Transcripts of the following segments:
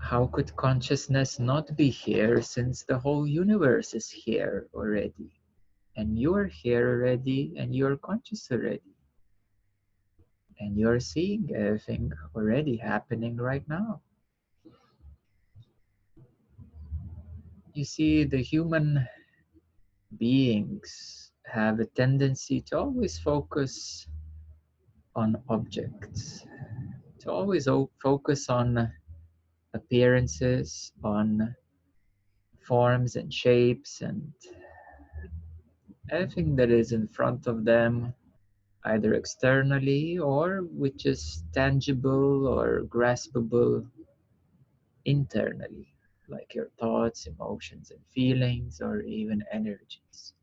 how could consciousness not be here since the whole universe is here already? And you're here already, and you're conscious already. And you're seeing everything already happening right now. You see, the human beings have a tendency to always focus on objects, to always focus on appearances, on forms and shapes and everything that is in front of them, either externally or which is tangible or graspable internally, like your thoughts, emotions, and feelings, or even energies.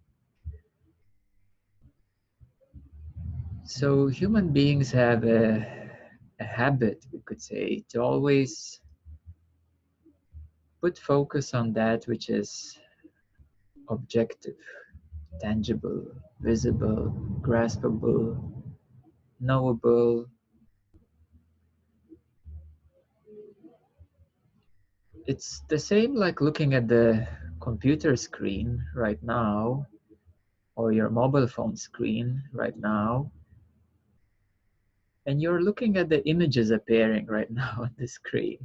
So human beings have a habit, we could say, to always put focus on that which is objective, tangible, visible, graspable, knowable. It's the same like looking at the computer screen right now, or your mobile phone screen right now, and you're looking at the images appearing right now on the screen,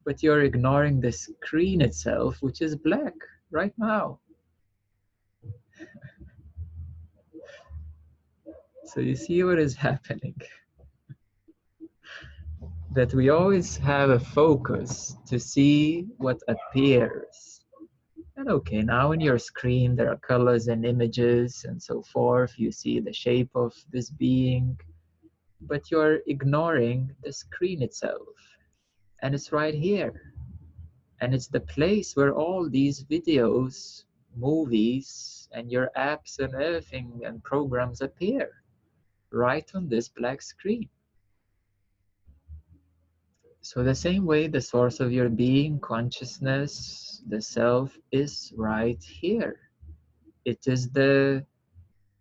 but you're ignoring the screen itself, which is black right now. So you see what is happening? That we always have a focus to see what appears. And okay, now in your screen there are colors and images and so forth. You see the shape of this being, but you're ignoring the screen itself. And it's right here. And it's the place where all these videos, movies, and your apps and everything and programs appear. Right on this black screen. So the same way the source of your being, consciousness, the self is right here. It is the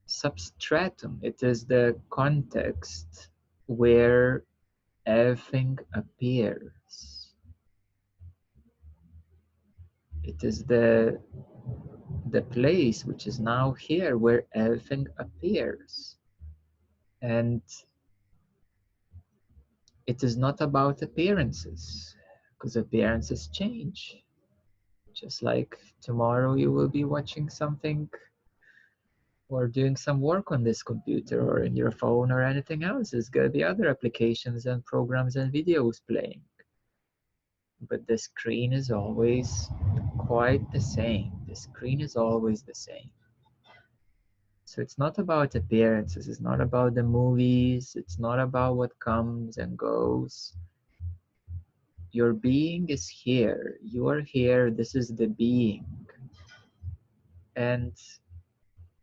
substratum, it is the context where everything appears. It is the place which is now here where everything appears. And it is not about appearances, because appearances change. Just like tomorrow you will be watching something or doing some work on this computer or in your phone or anything else. There's going to be other applications and programs and videos playing. But the screen is always quite the same. The screen is always the same. So it's not about appearances, it's not about the movies, it's not about what comes and goes. Your being is here, you are here, this is the being. And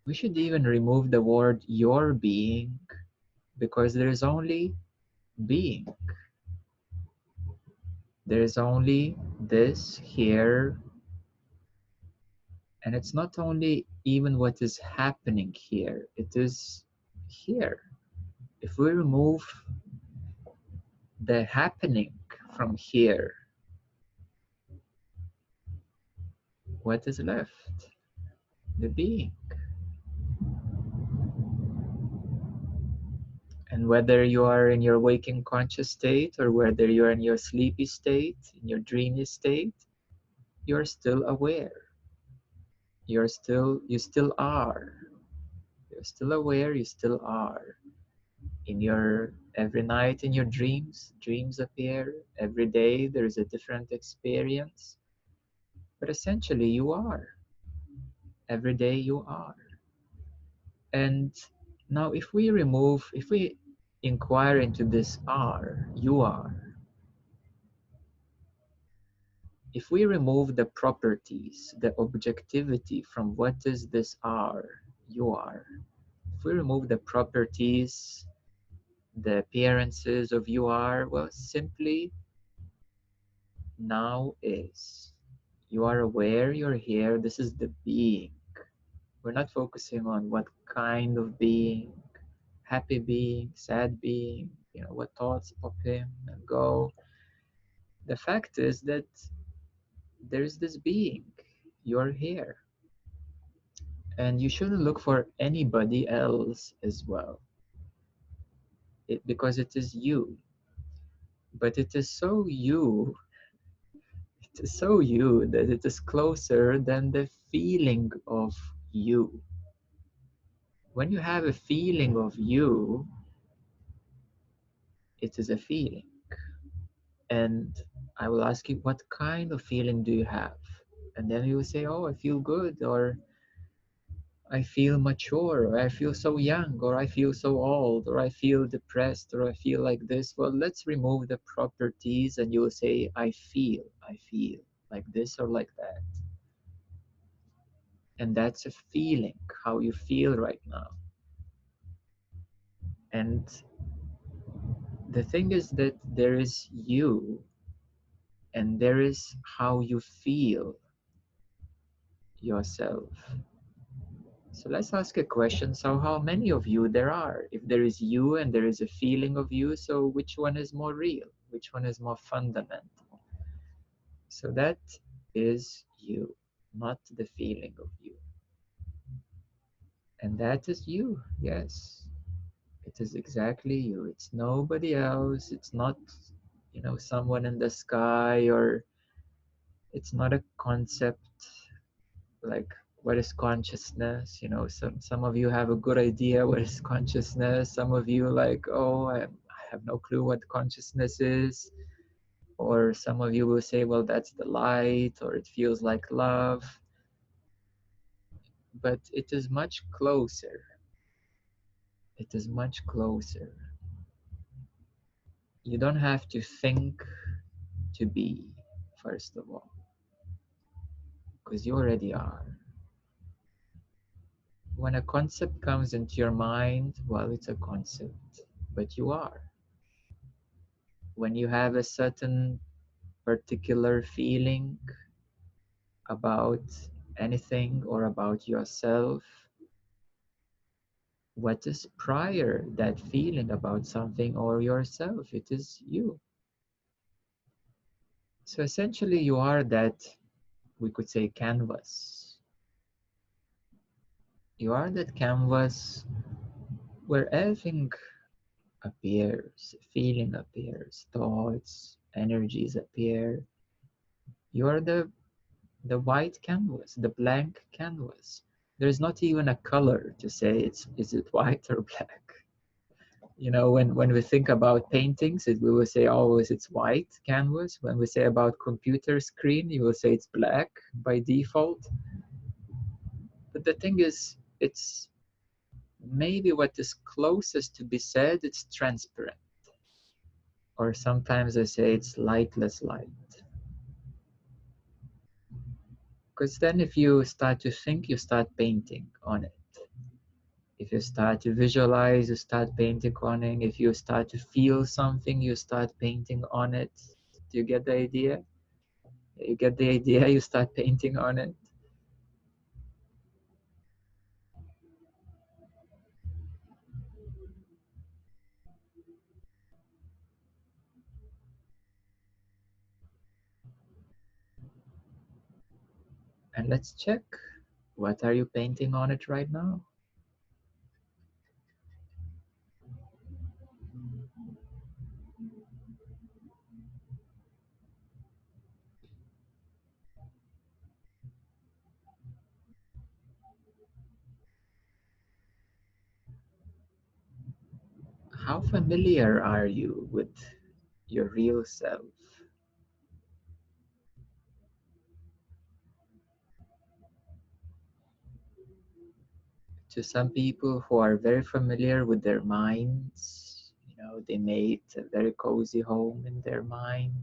we should even remove the word your being, because there is only being. There is only this here, and it's not only even what is happening here, it is here. If we remove the happening from here, what is left? The being. And whether you are in your waking conscious state or whether you are in your sleepy state, in your dreamy state, you're still aware. You still are. You're still aware, you still are. In your every night in your dreams appear. Every day there is a different experience. But essentially you are. Every day you are. And now if we inquire into this are, you are. If we remove the properties, the objectivity from what is this are, you are. If we remove the properties, the appearances of you are, well, simply now is. You are aware, you're here, this is the being. We're not focusing on what kind of being, happy being, sad being, what thoughts pop in and go. The fact is that there's this being. You're here. And you shouldn't look for anybody else as well. Because it is you. But it is so you, it is so you that it is closer than the feeling of you. When you have a feeling of you, it is a feeling. And I will ask you, what kind of feeling do you have? And then you will say, oh, I feel good, or I feel mature, or I feel so young, or I feel so old, or I feel depressed, or I feel like this. Well, let's remove the properties and you will say, I feel like this or like that. And that's a feeling, how you feel right now. And the thing is that there is you and there is how you feel yourself. So let's ask a question. So how many of you there are? If there is you and there is a feeling of you, so which one is more real? Which one is more fundamental? So that is you, not the feeling of you. And that is you, yes. It is exactly you. It's nobody else. It's not, someone in the sky, or it's not a concept like what is consciousness. Some of you have a good idea what is consciousness. Some of you like, oh, I have no clue what consciousness is. Or some of you will say, well, that's the light, or it feels like love. But it is much closer. It is much closer. You don't have to think to be, first of all, because you already are. When a concept comes into your mind, well, it's a concept, but you are. When you have a certain particular feeling about anything or about yourself, what is prior that feeling about something or yourself? It is you. So essentially you are that, we could say, canvas. You are that canvas where everything appears, feeling appears, thoughts, energies appear. You are the white canvas, the blank canvas. There's not even a color to say is it white or black. When we think about paintings, we will say always it's white canvas. When we say about computer screen, you will say it's black by default. But the thing is, it's maybe what is closest to be said, it's transparent. Or sometimes I say it's lightless light. Because then if you start to think, you start painting on it. If you start to visualize, you start painting on it. If you start to feel something, you start painting on it. Do you get the idea? You get the idea, you start painting on it. And let's check. What are you painting on it right now? How familiar are you with your real self? To some people who are very familiar with their minds, they made a very cozy home in their mind.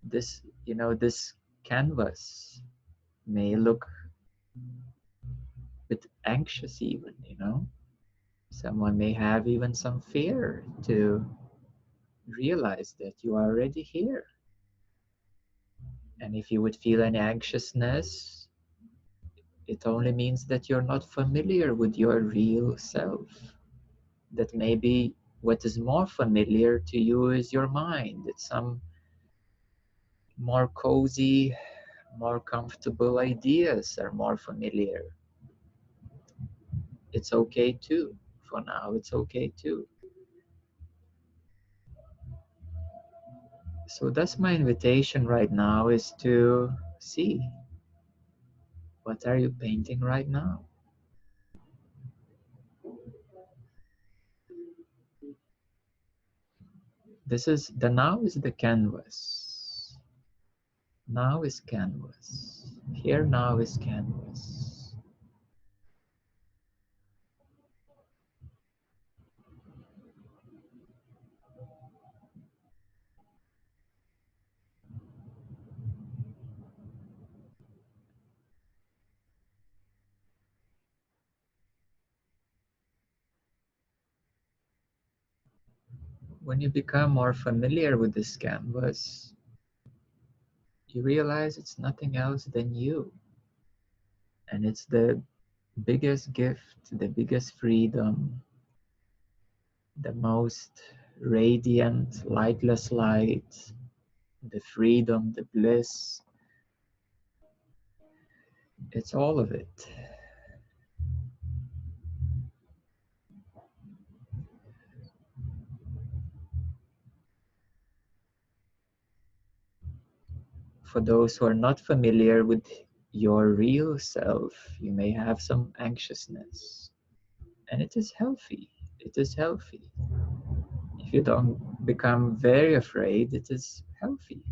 This canvas may look a bit anxious even. Someone may have even some fear to realize that you are already here. And if you would feel any anxiousness, it only means that you're not familiar with your real self. That maybe What is more familiar to you is your mind. It's some more cozy, more comfortable ideas are more familiar. It's okay too. For now, it's okay too. So that's my invitation right now, is to see, what are you painting right now? This is the now is the canvas. Now is canvas. Here now is canvas. When you become more familiar with this canvas, you realize it's nothing else than you. And it's the biggest gift, the biggest freedom, the most radiant, lightless light, the freedom, the bliss. It's all of it. For those who are not familiar with your real self, you may have some anxiousness. And it is healthy. It is healthy. If you don't become very afraid, it is healthy.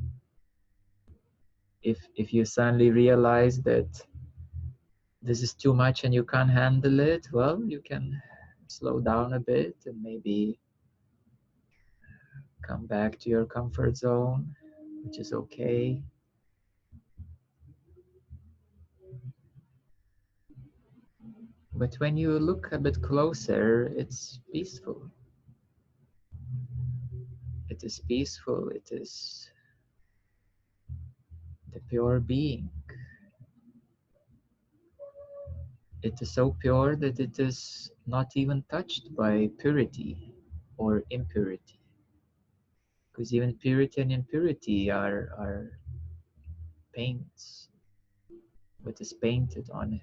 If you suddenly realize that this is too much and you can't handle it, well, you can slow down a bit and maybe come back to your comfort zone, which is okay. But when you look a bit closer, it's peaceful. It is peaceful. It is the pure being. It is so pure that it is not even touched by purity or impurity. Because even purity and impurity are paints, what is painted on it.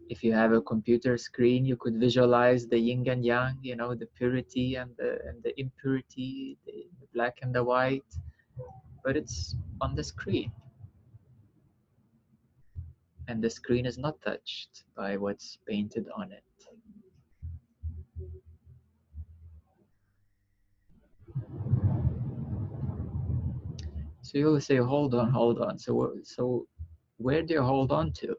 If you have a computer screen, you could visualize the yin and yang, you know, the purity and the impurity, the black and the white, but it's on the screen. And the screen is not touched by what's painted on it. So you'll say, hold on, hold on. So where do you hold on to?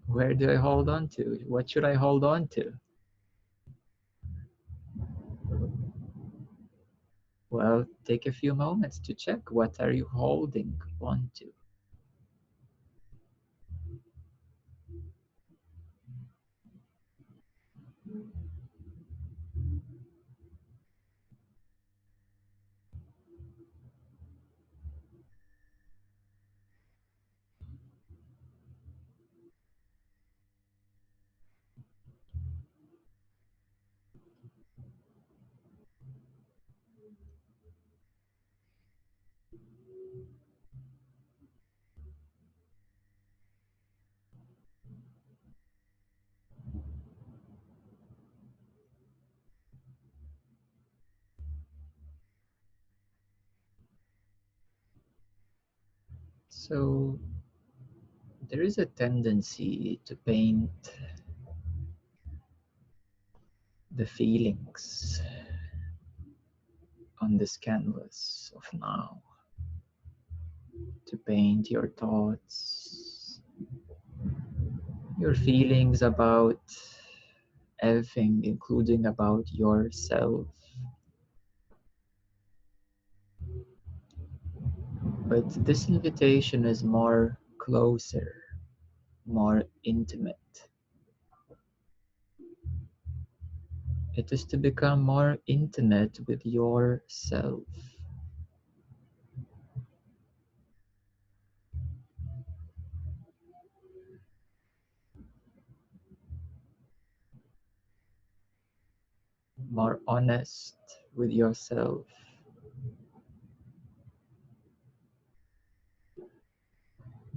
Where do I hold on to? What should I hold on to? Well, take a few moments to check, what are you holding on to? So there is a tendency to paint the feelings on this canvas of now, to paint your thoughts, your feelings about everything, including about yourself. But this invitation is more closer, more intimate. It is to become more intimate with yourself. more honest with yourself,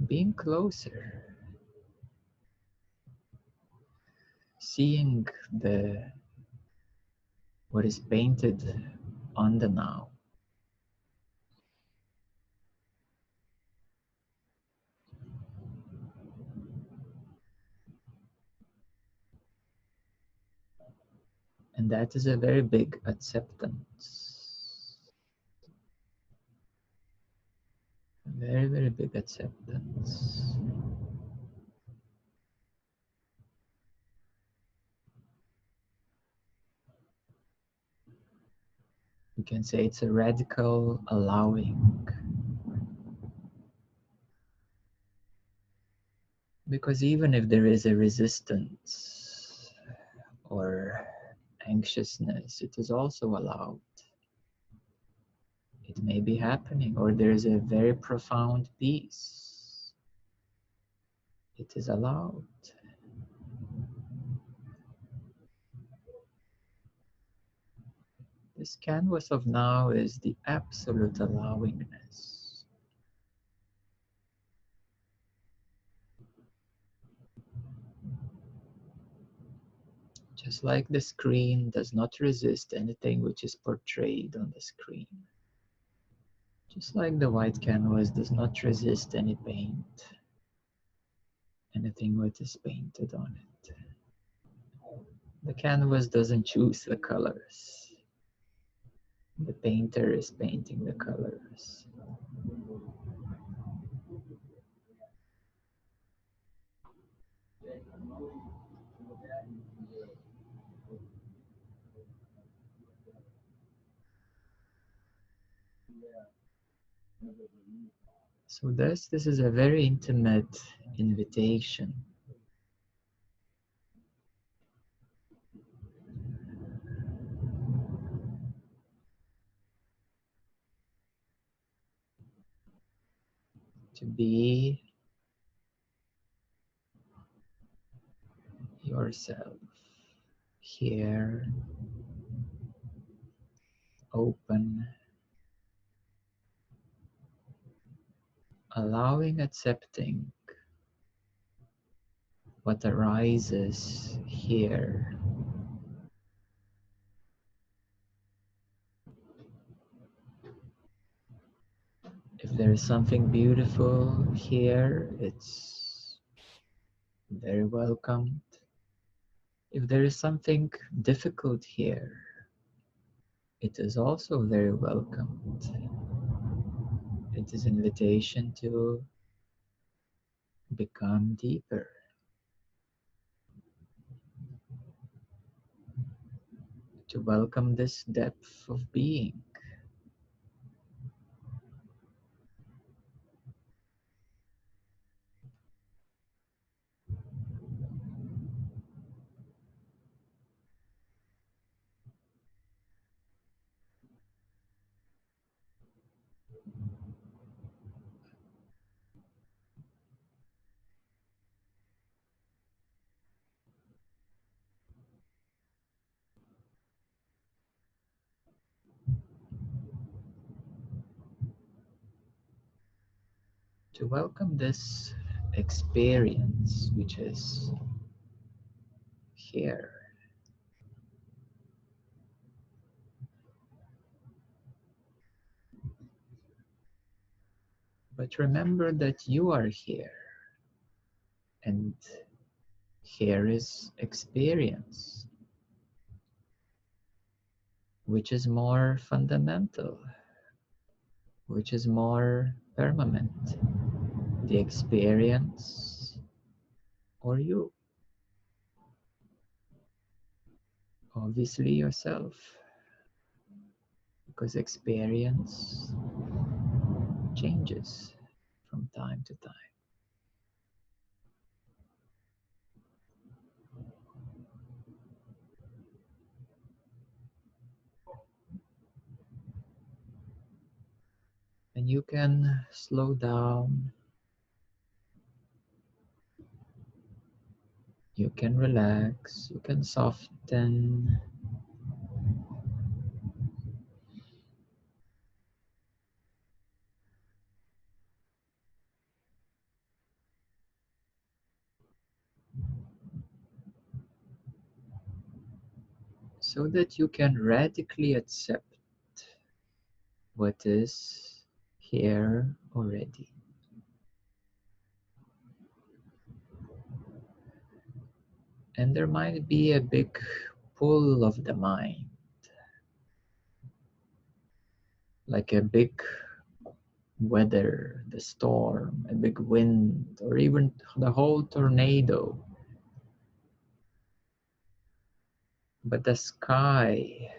being closer, seeing what is painted on the now. And that is a very big acceptance. A very, very big acceptance. We can say it's a radical allowing. Because even if there is a resistance or anxiousness, it is also allowed. It may be happening, or there is a very profound peace. It is allowed. This canvas of now is the absolute allowingness. Just like the screen does not resist anything which is portrayed on the screen. Just like the white canvas does not resist any paint, anything what is painted on it. The canvas doesn't choose the colors. The painter is painting the colors. So this is a very intimate invitation to be yourself here, open, allowing, accepting what arises here. If there is something beautiful here, it's very welcomed. If there is something difficult here, it is also very welcomed. It is an invitation to become deeper, to welcome this depth of being. To welcome this experience which is here. But remember that you are here, and here is experience, which is more fundamental, which is more permanent, the experience or you, obviously yourself, because experience changes from time to time. And you can slow down, you can relax, you can soften, so that you can radically accept what is here already. And there might be a big pull of the mind, like a big weather, the storm, a big wind, or even the whole tornado. But the sky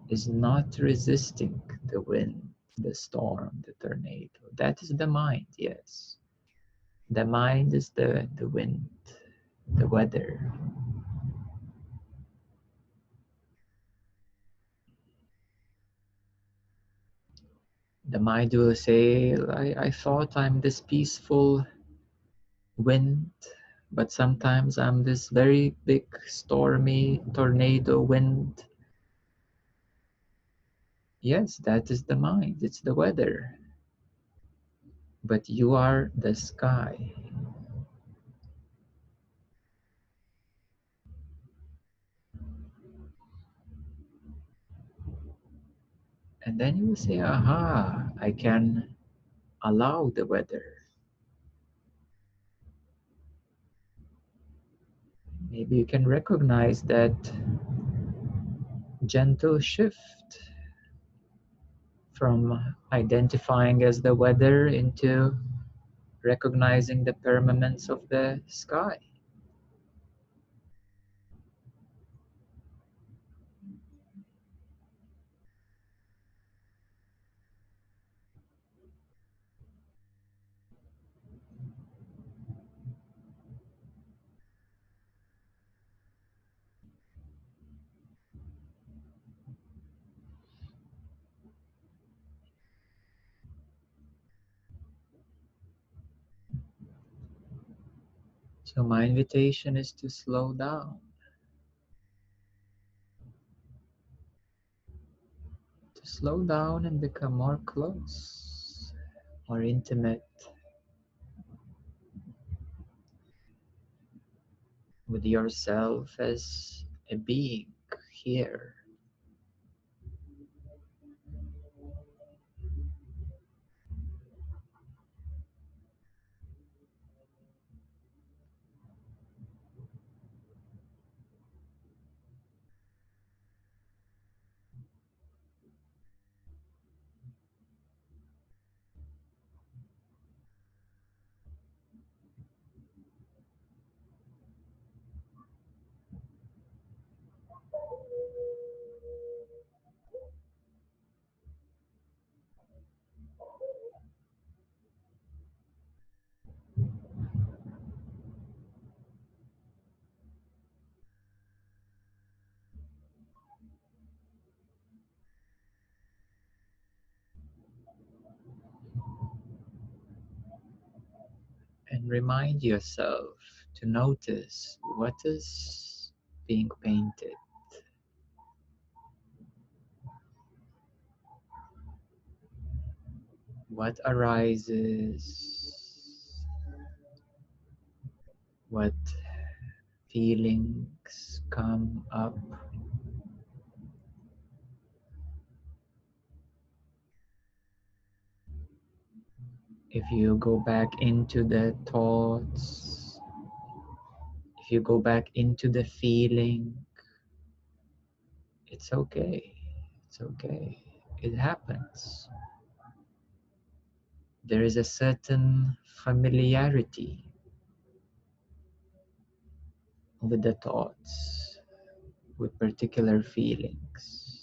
is not resisting the wind, the storm, the tornado. That is the mind, yes. The mind is the wind, the weather. The mind will say, I thought I'm this peaceful wind, but sometimes I'm this very big stormy tornado wind. Yes, that is the mind, it's the weather. But you are the sky. And then you will say, aha, I can allow the weather. Maybe you can recognize that gentle shift from identifying as the weather into recognizing the permanence of the sky. So my invitation is to slow down, and become more close, more intimate with yourself as a being here. And remind yourself to notice what is being painted, what arises, what feelings come up. If you go back into the thoughts, if you go back into the feeling, it's okay. It's okay. It happens. There is a certain familiarity with the thoughts, with particular feelings.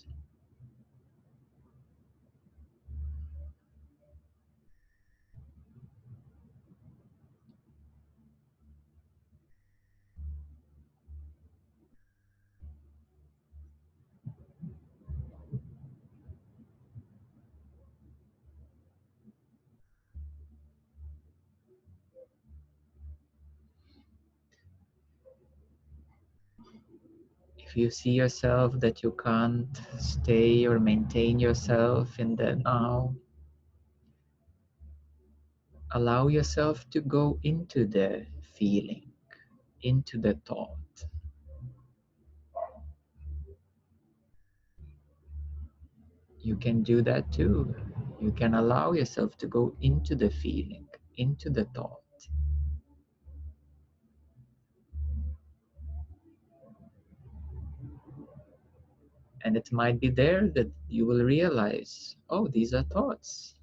If you see yourself that you can't stay or maintain yourself in the now, allow yourself to go into the feeling, into the thought. you can do that too. You can allow yourself to go into the feeling, into the thought. And it might be there that you will realize, oh, these are thoughts.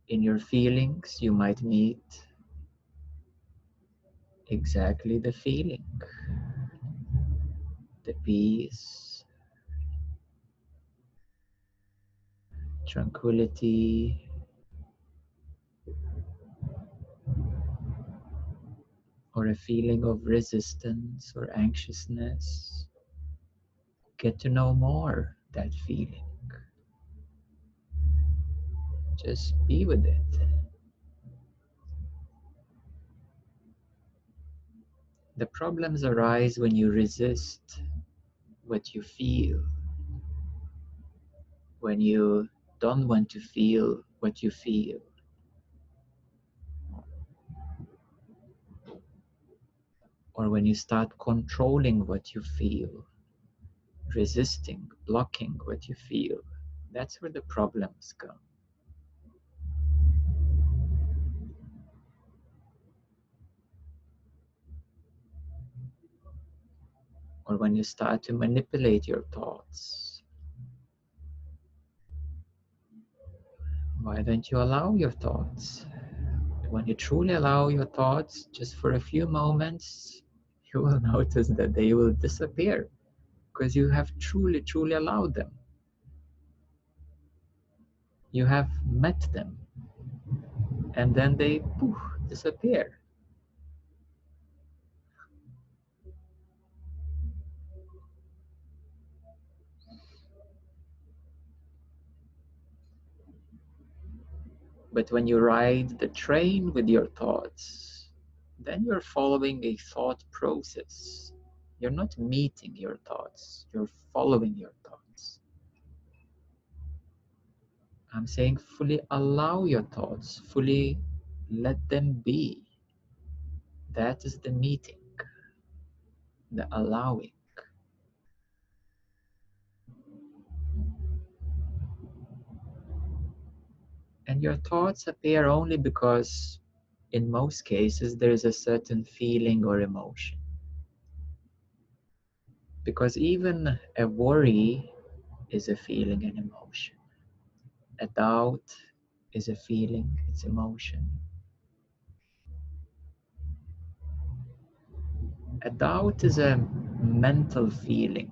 In your feelings, you might meet exactly the feeling, the peace, tranquility, or a feeling of resistance or anxiousness. Get to know more that feeling. Just be with it. The problems arise when you resist what you feel, when you don't want to feel what you feel, or when you start controlling what you feel, resisting, blocking what you feel. That's where the problems come. Or when you start to manipulate your thoughts. Why don't you allow your thoughts? When you truly allow your thoughts, just for a few moments, you will notice that they will disappear because you have truly, truly allowed them. You have met them, and then they poof, disappear. But when you ride the train with your thoughts, then you're following a thought process. You're not meeting your thoughts, you're following your thoughts. I'm saying fully allow your thoughts, fully let them be. That is the meeting, the allowing. And your thoughts appear only because, in most cases, there is a certain feeling or emotion. Because even a worry is a feeling and emotion. A doubt is a feeling, it's emotion. A doubt is a mental feeling.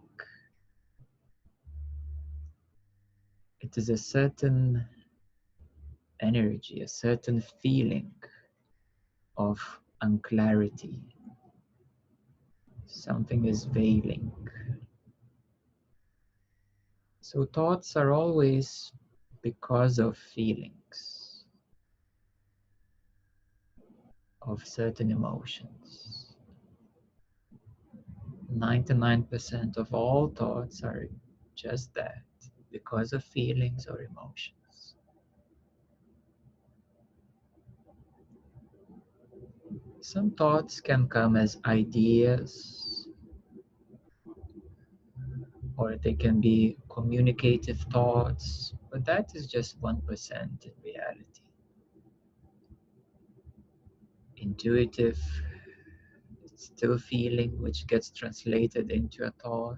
It is a certain energy, a certain feeling of unclarity. Something is veiling. So thoughts are always because of feelings, of certain emotions. 99% of all thoughts are just that, because of feelings or emotions. Some thoughts can come as ideas, or they can be communicative thoughts, but that is just 1% in reality. Intuitive, it's still feeling, which gets translated into a thought.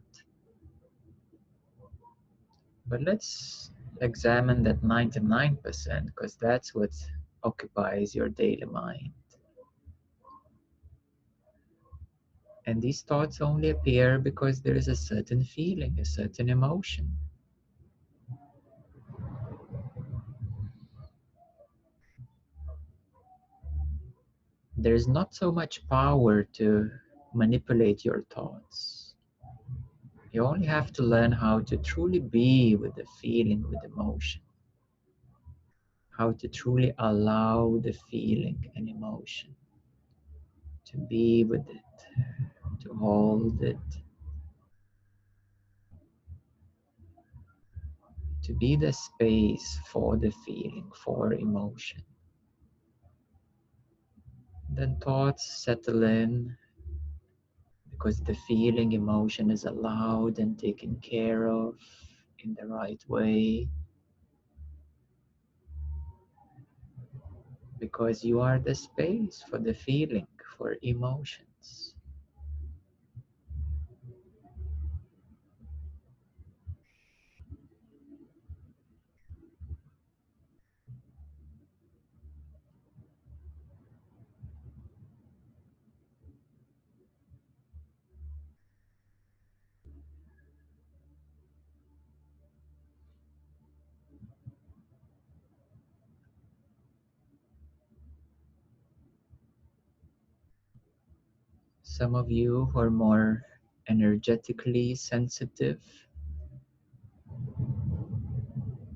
But let's examine that 99%, because that's what occupies your daily mind. And these thoughts only appear because there is a certain feeling, a certain emotion. There is not so much power to manipulate your thoughts. You only have to learn how to truly be with the feeling, with emotion. How to truly allow the feeling and emotion. To be with it, to hold it. To be the space for the feeling, for emotion. Then thoughts settle in because the feeling emotion is allowed and taken care of in the right way, because you are the space for the feeling, for emotions. Some of you who are more energetically sensitive,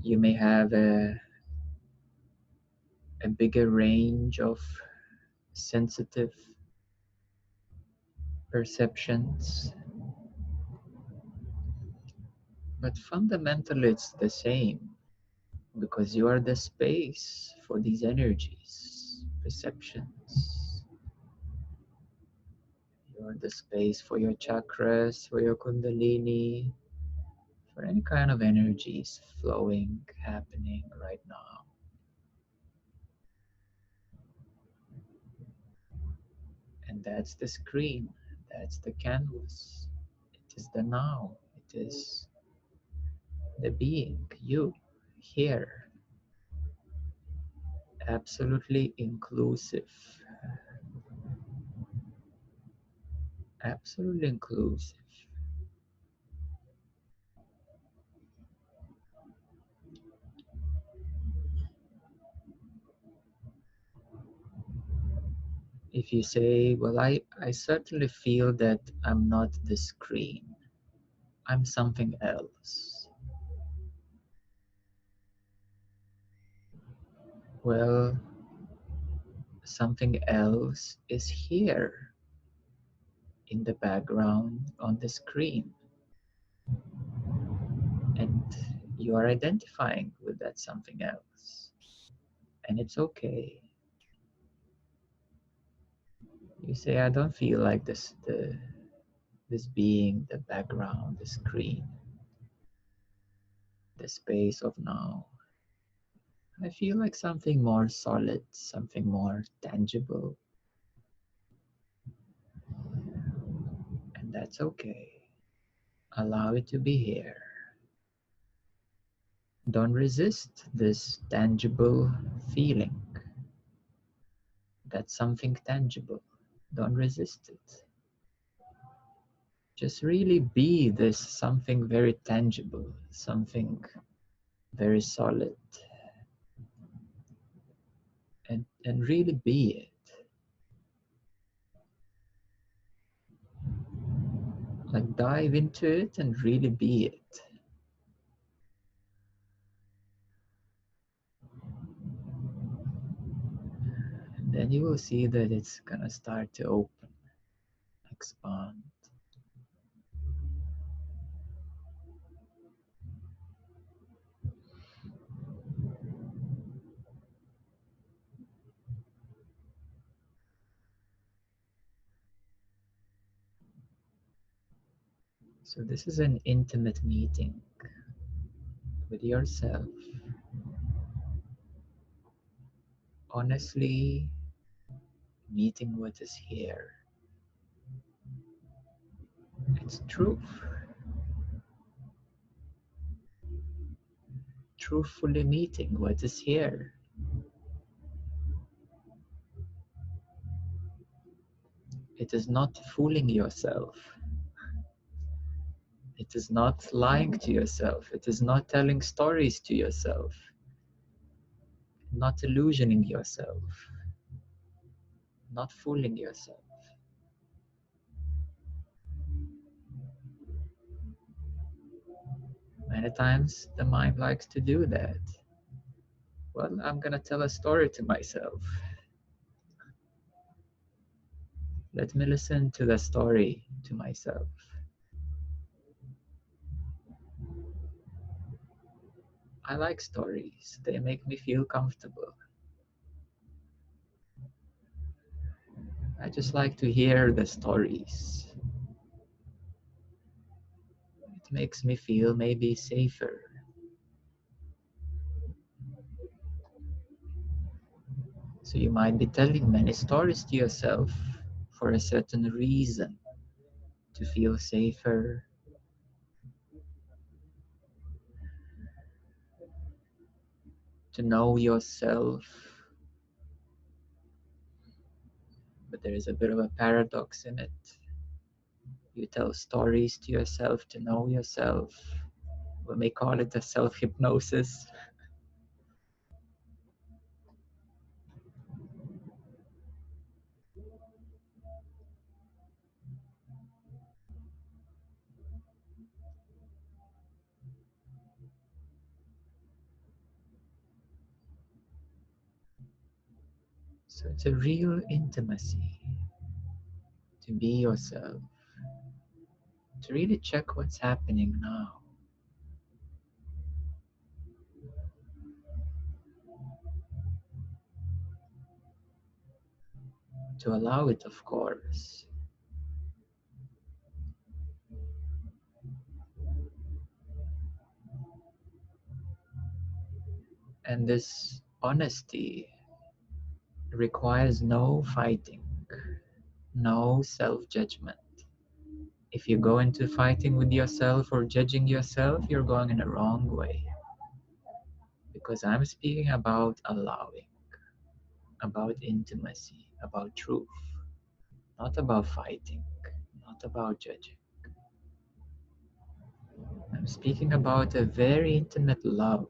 you may have a bigger range of sensitive perceptions, but fundamentally it's the same because you are the space for these energies, perceptions. You are the space for your chakras, for your kundalini, for any kind of energies flowing, happening right now. And that's the screen, that's the canvas. It is the now, it is the being, you, here. Absolutely inclusive. Absolutely inclusive. If you say, well, I certainly feel that I'm not the screen, I'm something else. Well, something else is here in the background on the screen. And you are identifying with that something else. And it's okay. You say, I don't feel like this being, the background, the screen, the space of now. I feel like something more solid, something more tangible. And that's okay. Allow it to be here. Don't resist this tangible feeling. That's something tangible. Don't resist it. Just really be this something very tangible, something very solid, and really be it. Like dive into it and really be it. And then you will see that it's gonna start to open, expand. So this is an intimate meeting with yourself. Honestly meeting what is here. It's truth. Truthfully meeting what is here. It is not fooling yourself. It is not lying to yourself. It is not telling stories to yourself. Not illusioning yourself. Not fooling yourself. Many times the mind likes to do that. Well, I'm gonna tell a story to myself. Let me listen to the story to myself. I like stories. They make me feel comfortable. I just like to hear the stories. It makes me feel maybe safer. So you might be telling many stories to yourself for a certain reason, to feel safer, to know yourself. But there is a bit of a paradox in it. You tell stories to yourself to know yourself. We may call it a self-hypnosis. So it's a real intimacy to be yourself, to really check what's happening now, to allow it, of course. And this honesty requires no fighting, no self-judgment. If you go into fighting with yourself or judging yourself, you're going in the wrong way. Because I'm speaking about allowing, about intimacy, about truth, not about fighting, not about judging. I'm speaking about a very intimate love.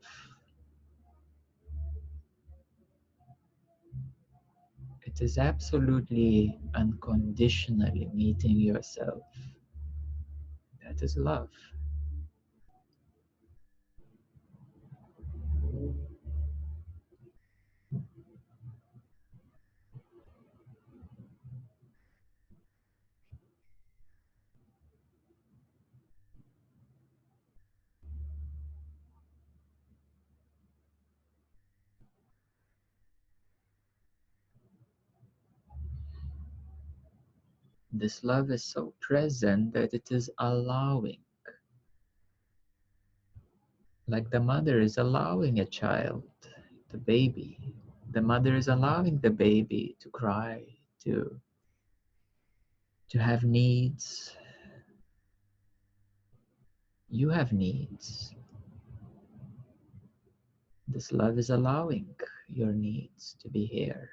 It is absolutely unconditionally meeting yourself. That is love. This love is so present that it is allowing. Like the mother is allowing a child, the baby. The mother is allowing the baby to cry, to have needs. You have needs. This love is allowing your needs to be here.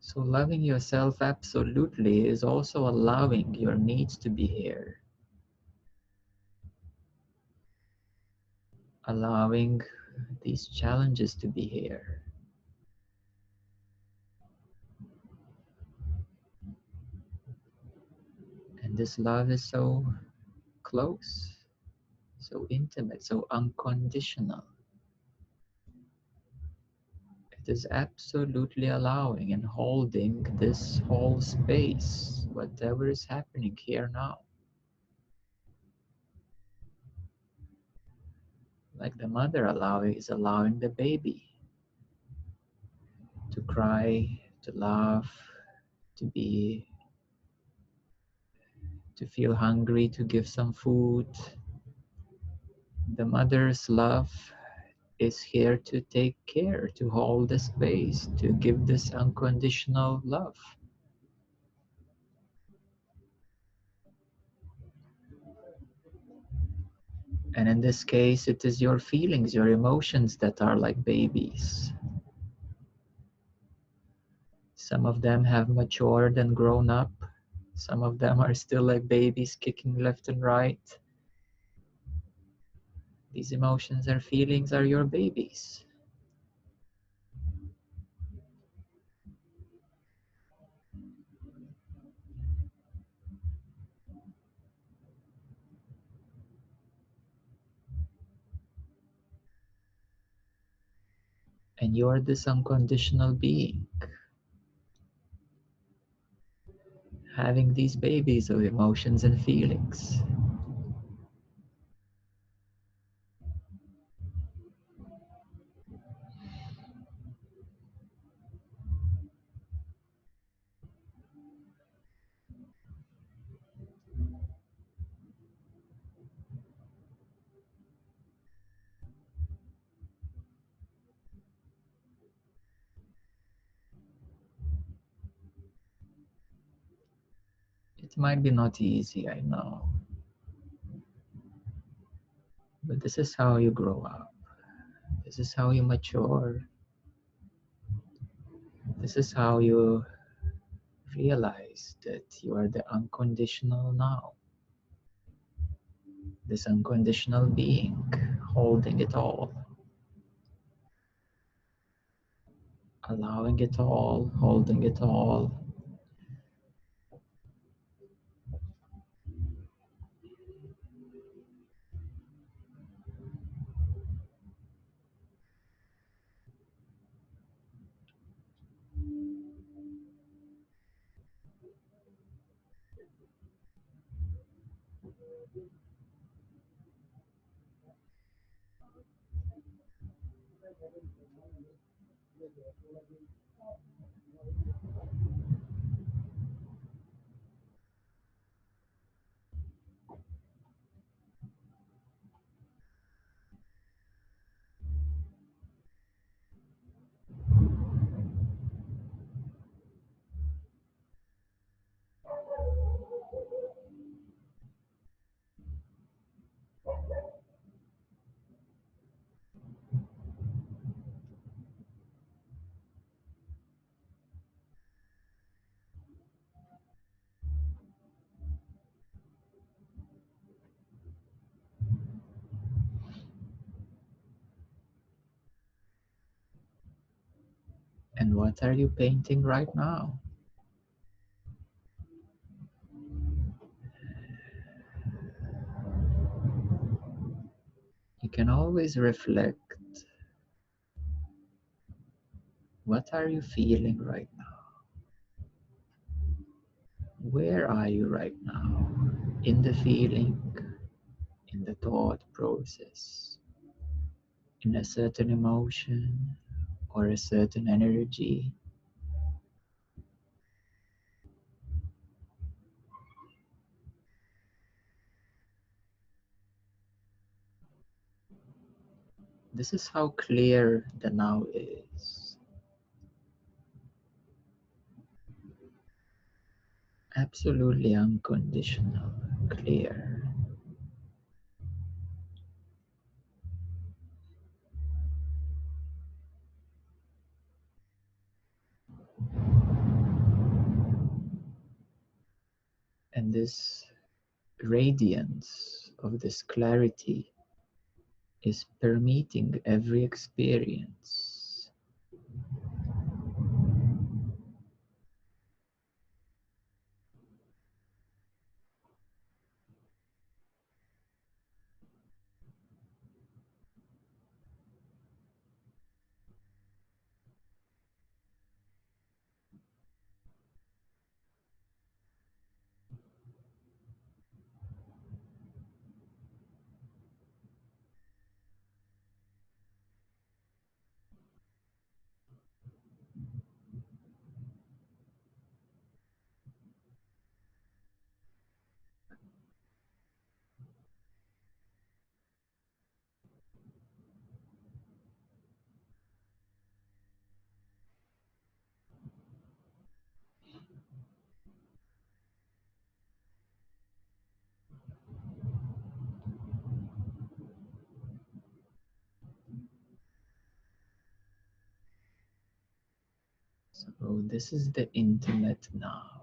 So loving yourself absolutely is also allowing your needs to be here. Allowing these challenges to be here. And this love is so close, so intimate, so unconditional. It is absolutely allowing and holding this whole space, whatever is happening here now. Like the mother is allowing the baby to cry, to laugh, to feel hungry, to give some food. The mother's love is here to take care, to hold the space, to give this unconditional love. And in this case, it is your feelings, your emotions that are like babies. Some of them have matured and grown up. Some of them are still like babies kicking left and right. These emotions or feelings are your babies. And you're this unconditional being. having these babies of emotions and feelings. It might be not easy, I know, but this is how you grow up. This is how you mature. This is how you realize that you are the unconditional now. This unconditional being, holding it all, allowing it all, holding it all. And what are you painting right now? You can always reflect. What are you feeling right now? Where are you right now? In the feeling, in the thought process, in a certain emotion or a certain energy. This is how clear the now is. Absolutely unconditional, clear. And this radiance of this clarity is permeating every experience. So this is the intimate now.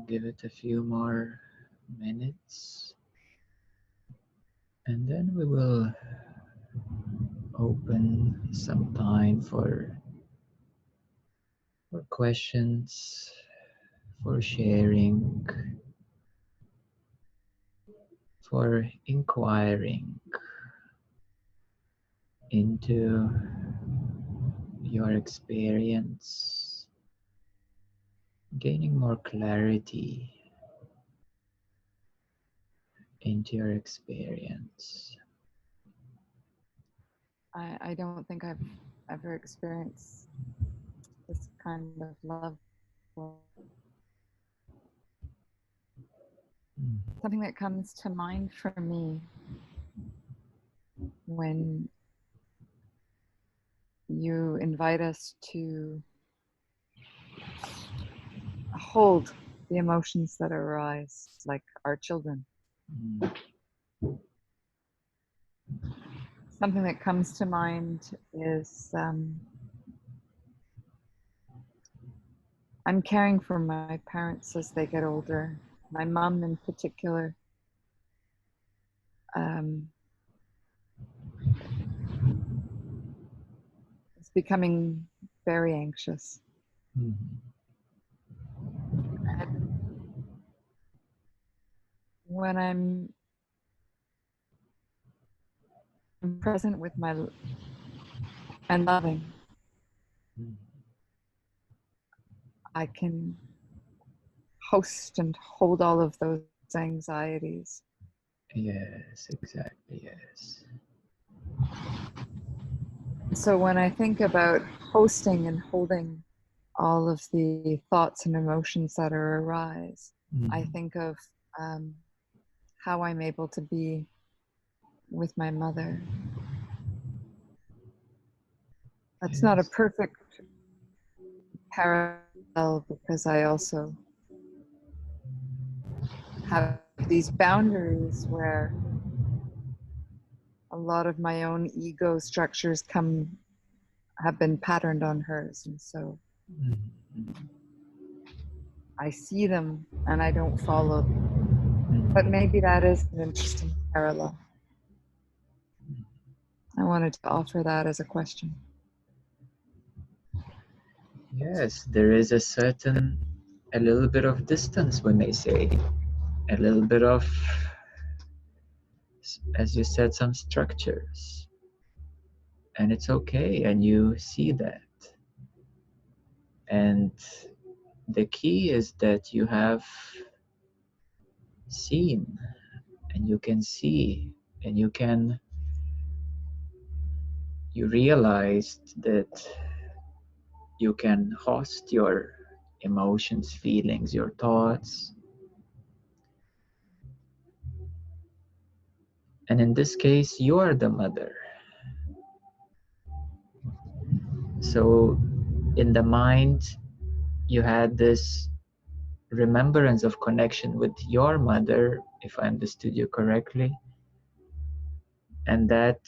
give it a few more minutes, and then we will open some time for questions, for sharing, for inquiring into your experience, gaining more clarity into your experience. I don't think I've ever experienced this kind of love before. Something that comes to mind for me when you invite us to hold the emotions that arise, like our children. Something that comes to mind is I'm caring for my parents as they get older. My mom in particular. Is becoming very anxious. And when I'm present with my and loving, I can host and hold all of those anxieties. Yes, exactly, yes. So when I think about hosting and holding all of the thoughts and emotions that arise, I think of how I'm able to be with my mother. That's not a perfect parallel because I also have these boundaries where a lot of my own ego structures have been patterned on hers, and so I see them and I don't follow them. But maybe that is an interesting parallel. I wanted to offer that as a question. Yes, there is a little bit of distance, we may say, a little bit of, as you said, some structures. And it's okay, and you see that. And the key is that you have seen, and you can see, and you realized that you can host your emotions, feelings, your thoughts. And in this case, you are the mother. So in the mind, you had this remembrance of connection with your mother, if I understood you correctly, and that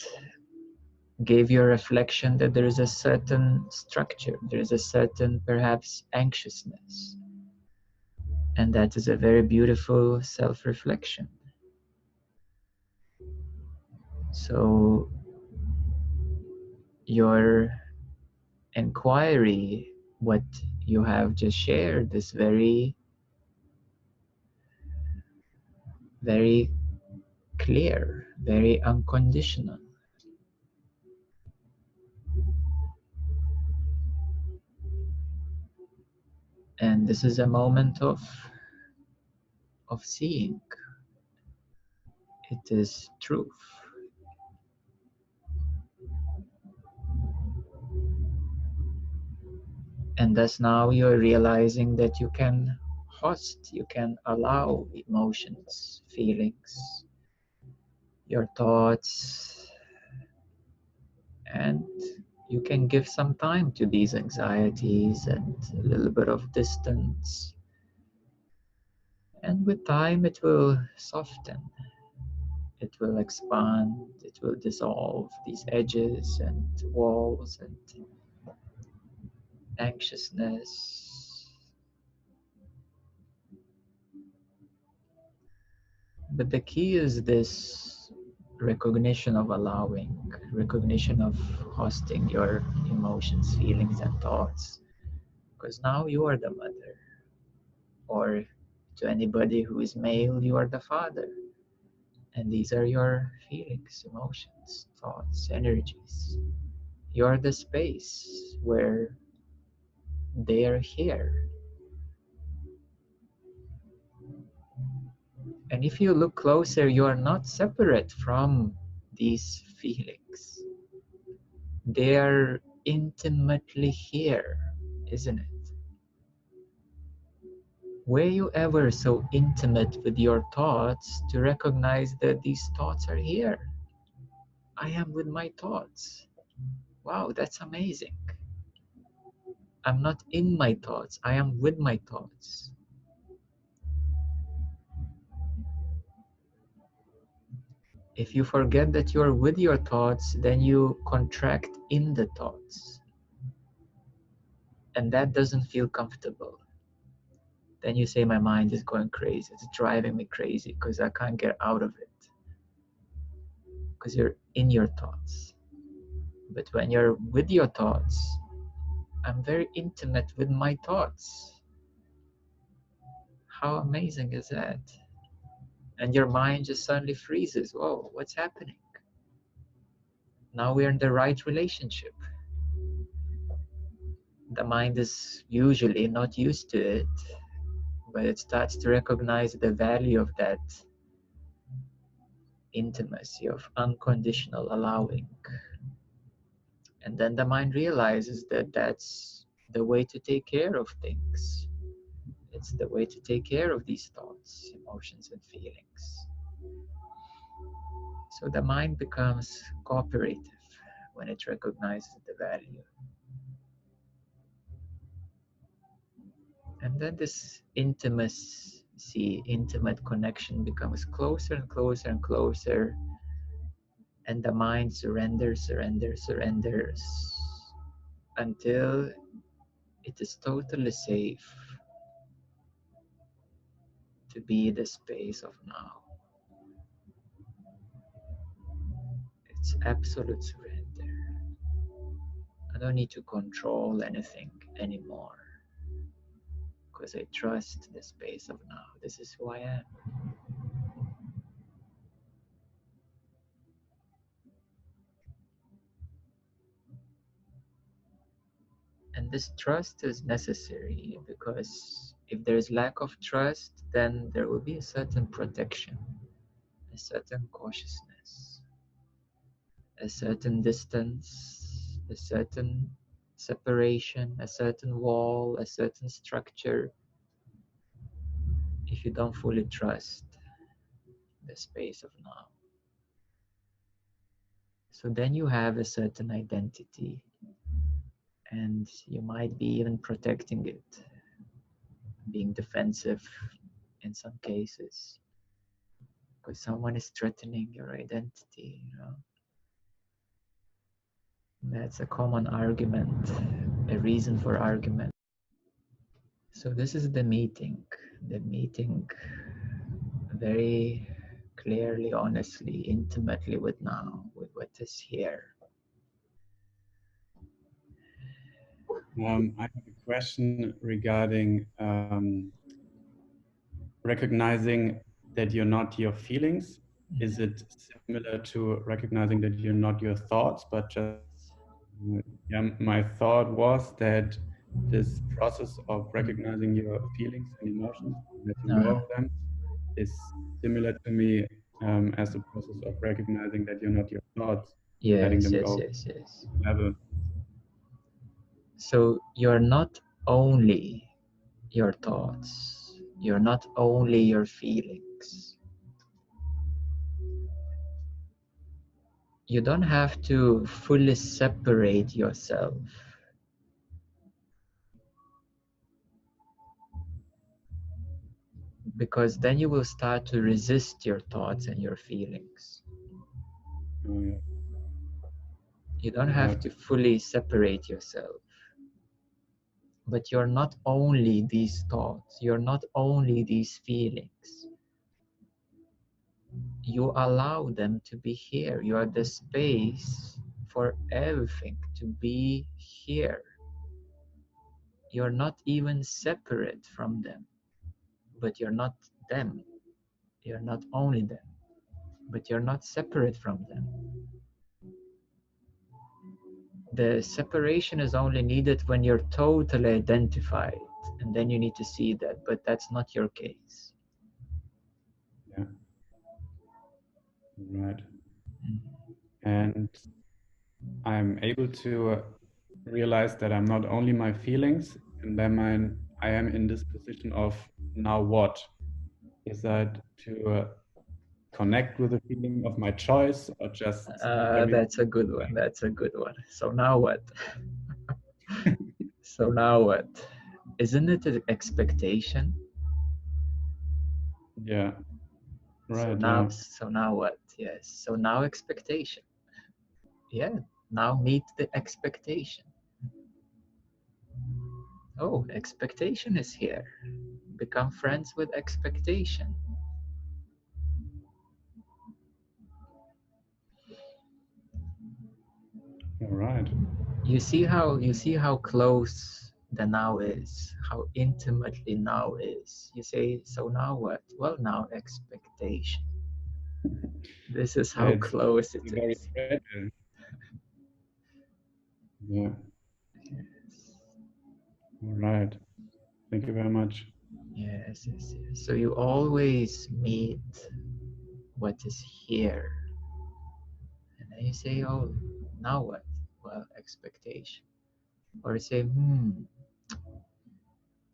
gave you a reflection that there is a certain structure, there is a certain perhaps anxiousness, and that is a very beautiful self-reflection. So your inquiry, what you have just shared, is very, very clear, very unconditional. And this is a moment of seeing. It is truth. And thus now you're realizing that you can host, you can allow emotions, feelings, your thoughts, and you can give some time to these anxieties and a little bit of distance. And with time it will soften, it will expand, it will dissolve these edges and walls and anxiousness. But the key is this recognition of allowing, recognition of hosting your emotions, feelings, and thoughts. Because now you are the mother, or to anybody who is male, you are the father. And these are your feelings, emotions, thoughts, energies. You are the space where they are here. And if you look closer, you are not separate from these feelings. They are intimately here, isn't it? Were you ever so intimate with your thoughts to recognize that these thoughts are here? I am with my thoughts. Wow, that's amazing. I'm not in my thoughts, I am with my thoughts. If you forget that you're with your thoughts, then you contract in the thoughts. And that doesn't feel comfortable. Then you say, my mind is going crazy. It's driving me crazy because I can't get out of it. Because you're in your thoughts. But when you're with your thoughts, I'm very intimate with my thoughts. How amazing is that? And your mind just suddenly freezes. Whoa, what's happening? Now we're in the right relationship. The mind is usually not used to it, but it starts to recognize the value of that intimacy, of unconditional allowing. And then the mind realizes that that's the way to take care of things. It's the way to take care of these thoughts, emotions, and feelings. So the mind becomes cooperative when it recognizes the value. And then this intimacy, intimate connection becomes closer and closer and closer. And the mind surrenders, surrenders, surrenders until it is totally safe to be the space of now. It's absolute surrender. I don't need to control anything anymore because I trust the space of now. This is who I am. And this trust is necessary because if there is lack of trust, then there will be a certain protection, a certain cautiousness, a certain distance, a certain separation, a certain wall, a certain structure. If you don't fully trust the space of now. So then you have a certain identity and you might be even protecting it, being defensive in some cases, because someone is threatening your identity, you know. That's a common argument, a reason for argument. So this is the meeting very clearly, honestly, intimately with now, with what is here. I have a question regarding recognizing that you're not your feelings. Is it similar to recognizing that you're not your thoughts, but just, yeah, my thought was that this process of recognizing your feelings and emotions, letting go of them, is similar to me as the process of recognizing that you're not your thoughts, letting Yes, them yes, go yes, yes. level. So you're not only your thoughts, you're not only your feelings. You don't have to fully separate yourself, because then you will start to resist your thoughts and your feelings. You don't have to fully separate yourself. But you're not only these thoughts, you're not only these feelings. you allow them to be here. You are the space for everything to be here. You're not even separate from them, but you're not them. You're not only them, but you're not separate from them. The separation is only needed when you're totally identified, and then you need to see that, but that's not your case. Yeah. Right. And I'm able to realize that I'm not only my feelings, and then I am in this position of now what? Is that to connect with the feeling of my choice, or just That's a good one. That's a good one. So now what? So now what? Isn't it an expectation? Yeah. Right. So now what? Yes. So now expectation. Yeah. Now meet the expectation. Oh, expectation is here. Become friends with expectation. All right. You see how close the now is, how intimately now is. You say, so now what? Well, now expectation. This is how It's close it very is. fragile. Yeah. Yes. All right. Thank you very much. Yes, yes, yes. So you always meet what is here. And then you say, oh, now what? Well, expectation. Or you say,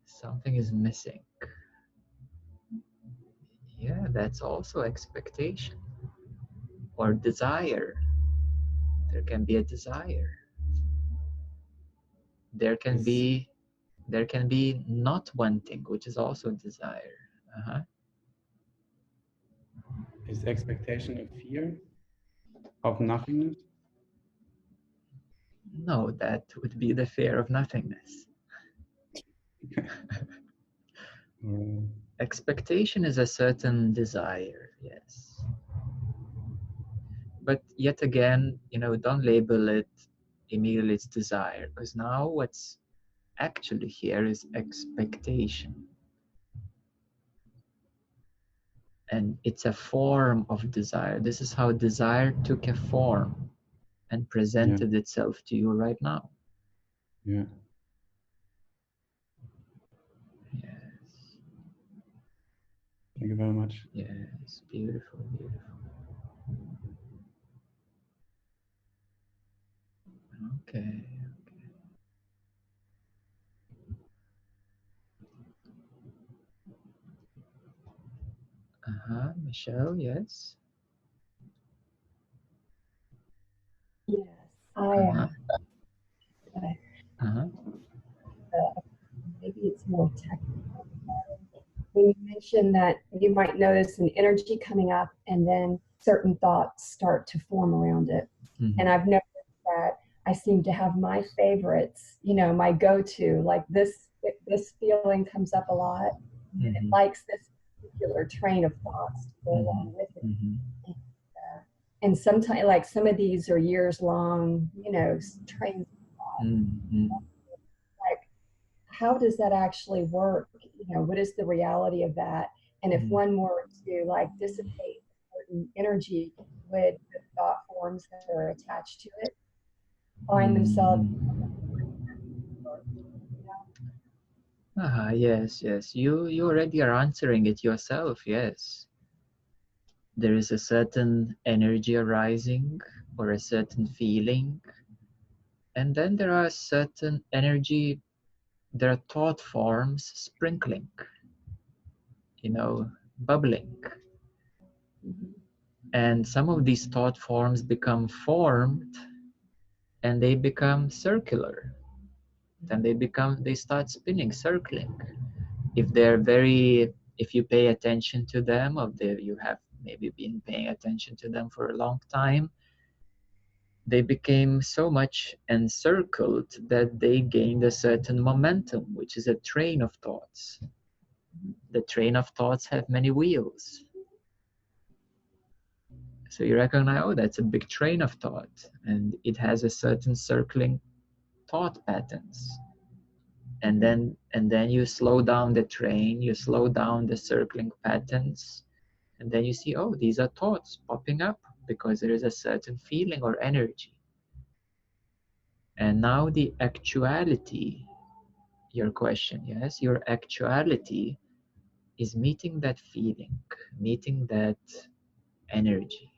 something is missing. Yeah, that's also expectation. Or desire. There can be a desire. There can be not wanting, which is also desire. Is expectation a fear of nothingness? No, that would be the fear of nothingness. Expectation is a certain desire, yes. But yet again, don't label it immediately as desire, because now what's actually here is expectation. And it's a form of desire. This is how desire took a form and presented itself to you right now. Yeah. Yes. Thank you very much. Yes, beautiful, beautiful. Okay. Michelle, yes? Yes, I maybe it's more technical. When you mentioned that you might notice an energy coming up and then certain thoughts start to form around it. And I've noticed that I seem to have my favorites, my go-to, like this feeling comes up a lot. And it likes this particular train of thoughts to go along with it. And sometimes, like some of these are years long, trains of thought. Like, how does that actually work? What is the reality of that? And if one were to like dissipate certain energy, would the thought forms that are attached to it find themselves? Yes, yes. You already are answering it yourself, yes. There is a certain energy arising or a certain feeling. And then there are certain energy, there are thought forms sprinkling, bubbling. And some of these thought forms become formed and they become circular. Then they start spinning, circling. If you pay attention to them, you have maybe been paying attention to them for a long time, they became so much encircled that they gained a certain momentum, which is a train of thoughts. The train of thoughts have many wheels. So you recognize, oh, that's a big train of thought, and it has a certain circling thought patterns. And then you slow down the train, you slow down the circling patterns, and then you see, oh, these are thoughts popping up because there is a certain feeling or energy. And now the actuality, your question, yes, your actuality is meeting that feeling, meeting that energy.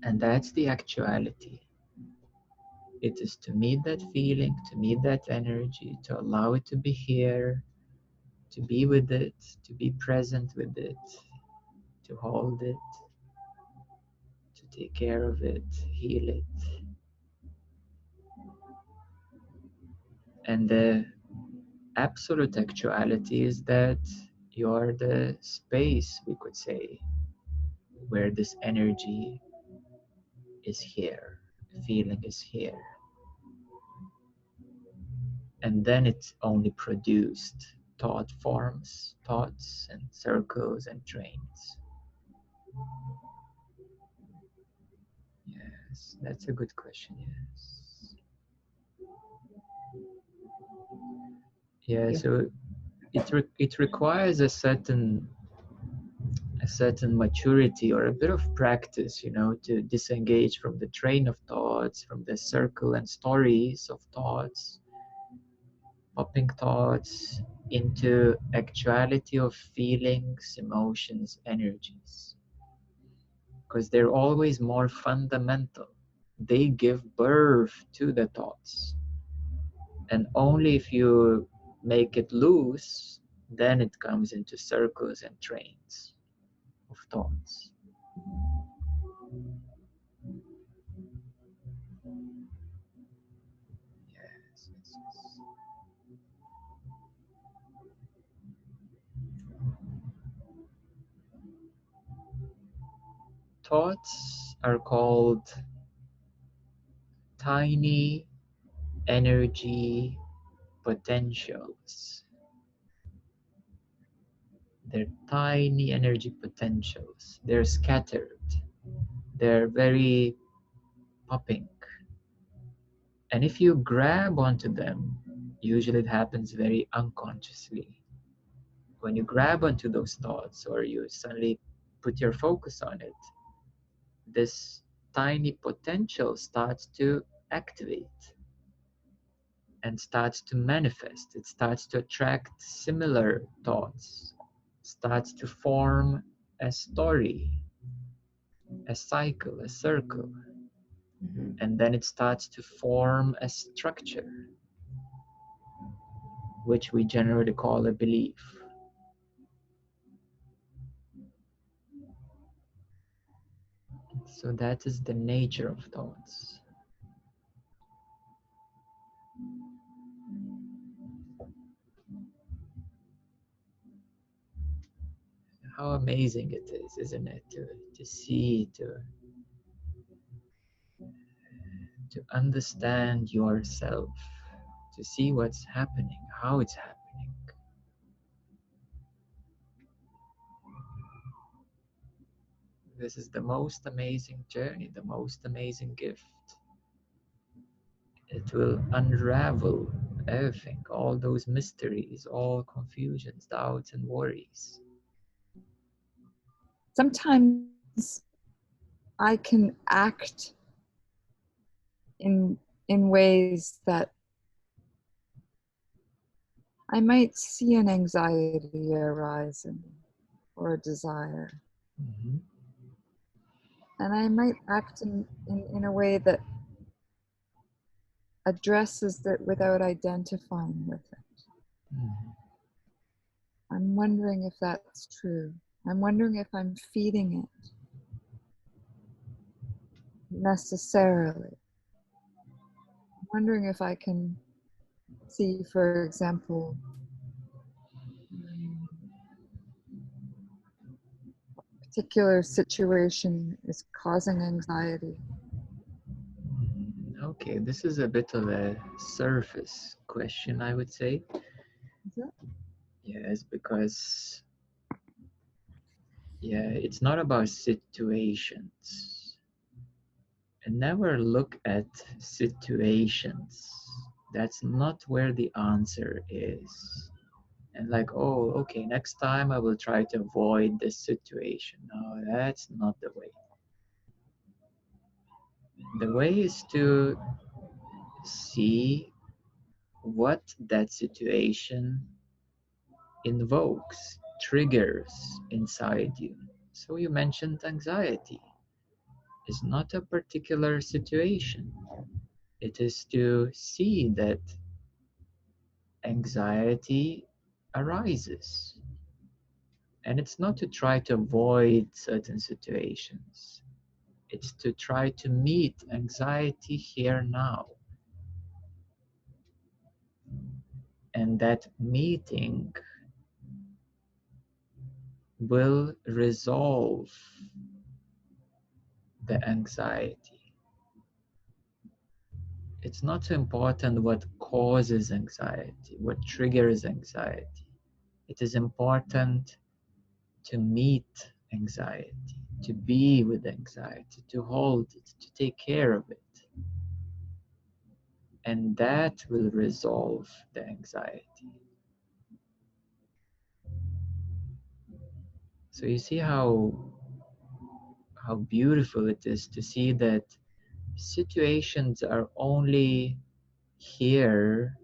And that's the actuality. It is to meet that feeling, to meet that energy, to allow it to be here, to be with it, to be present with it, to hold it, to take care of it, heal it. And the absolute actuality is that you're the space, we could say, where this energy is here, the feeling is here. And then it's only produced thought forms, thoughts and circles and trains. Yes, that's a good question, yes. Yeah, so it requires a certain maturity or a bit of practice, you know, to disengage from the train of thoughts, from the circle and stories of thoughts, popping thoughts into actuality of feelings, emotions, energies. Because they're always more fundamental. They give birth to the thoughts. And only if you make it loose, then it comes into circles and trains of thoughts. Yes, yes, yes. Thoughts are called tiny energy potentials. They're tiny energy potentials. They're scattered. They're very popping. And if you grab onto them, usually it happens very unconsciously. When you grab onto those thoughts or you suddenly put your focus on it, this tiny potential starts to activate and starts to manifest. It starts to attract similar thoughts, starts to form a story, a cycle, a circle. And then it starts to form a structure, which we generally call a belief. So that is the nature of thoughts. How amazing it is, isn't it, to see, to understand yourself, to see what's happening, how it's happening. This is the most amazing journey, the most amazing gift. It will unravel everything, all those mysteries, all confusions, doubts, and worries. Sometimes I can act in ways that I might see an anxiety arising or a desire. Mm-hmm. And I might act in a way that addresses it without identifying with it. Mm-hmm. I'm wondering if that's true. I'm wondering if I'm feeding it necessarily. I'm wondering if I can see, for example, a particular situation is causing anxiety. Okay, this is a bit of a surface question, I would say. Is it? Yes, because Yeah, it's not about situations. And never look at situations. That's not where the answer is. And like, oh, okay, next time I will try to avoid this situation. No, that's not the way. The way is to see what that situation invokes, triggers inside you. So you mentioned anxiety. It's not a particular situation. It is to see that anxiety arises. And it's not to try to avoid certain situations. It's to try to meet anxiety here now. And that meeting will resolve the anxiety. It's not so important what causes anxiety, what triggers anxiety. It is important to meet anxiety, to be with anxiety, to hold it, to take care of it. And that will resolve the anxiety. So you see how beautiful it is to see that situations are only here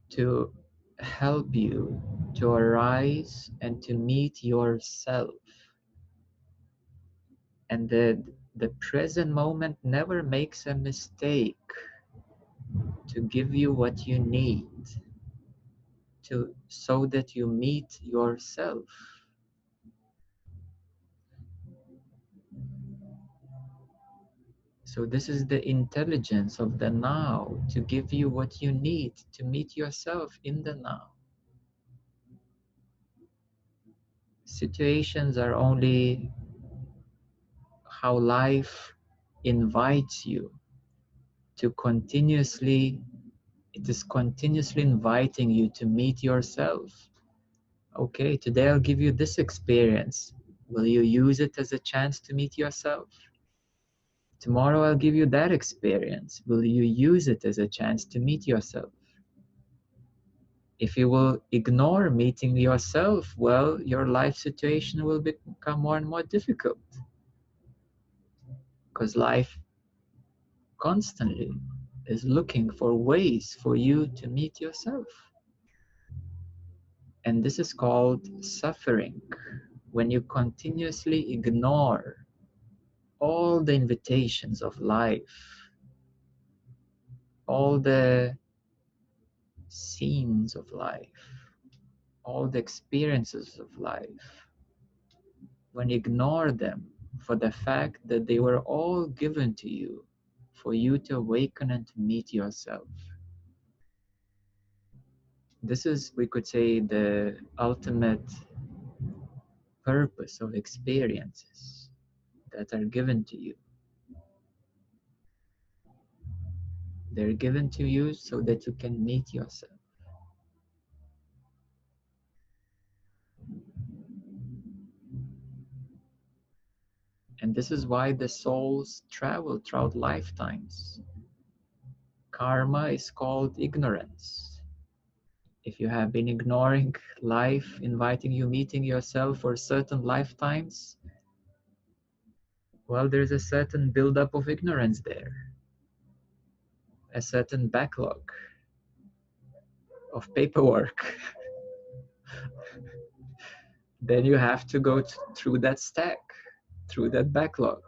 to help you to arise and to meet yourself. And the present moment never makes a mistake to give you what you need so that you meet yourself. So this is the intelligence of the now, to give you what you need to meet yourself in the now. Situations are only how life invites you to continuously, it is continuously inviting you to meet yourself. Okay, today I'll give you this experience. Will you use it as a chance to meet yourself? Tomorrow I'll give you that experience. Will you use it as a chance to meet yourself? If you will ignore meeting yourself, well, your life situation will become more and more difficult. Because life constantly is looking for ways for you to meet yourself. And this is called suffering, when you continuously ignore all the invitations of life, all the scenes of life, all the experiences of life, when you ignore them for the fact that they were all given to you for you to awaken and to meet yourself. This is, we could say, the ultimate purpose of experiences that are given to you. They're given to you so that you can meet yourself. And this is why the souls travel throughout lifetimes. Karma is called ignorance. If you have been ignoring life, inviting you, meeting yourself for certain lifetimes, well, there's a certain buildup of ignorance there, a certain backlog of paperwork. Then you have to go through that stack, through that backlog.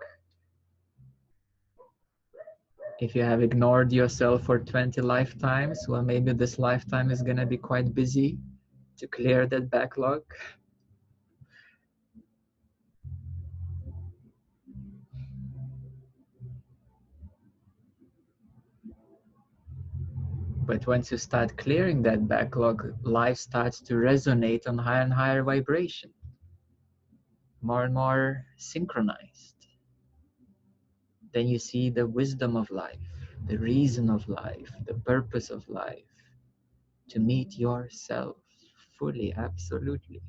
If you have ignored yourself for 20 lifetimes, well, maybe this lifetime is going to be quite busy to clear that backlog. But once you start clearing that backlog, life starts to resonate on higher and higher vibration, more and more synchronized. Then you see the wisdom of life, the reason of life, the purpose of life, to meet yourself fully, absolutely.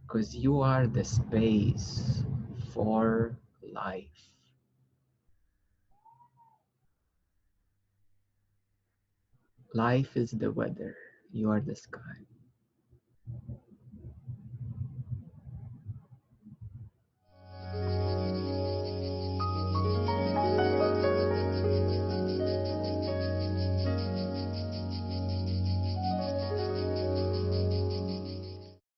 Because you are the space for life. Life is the weather, you are the sky.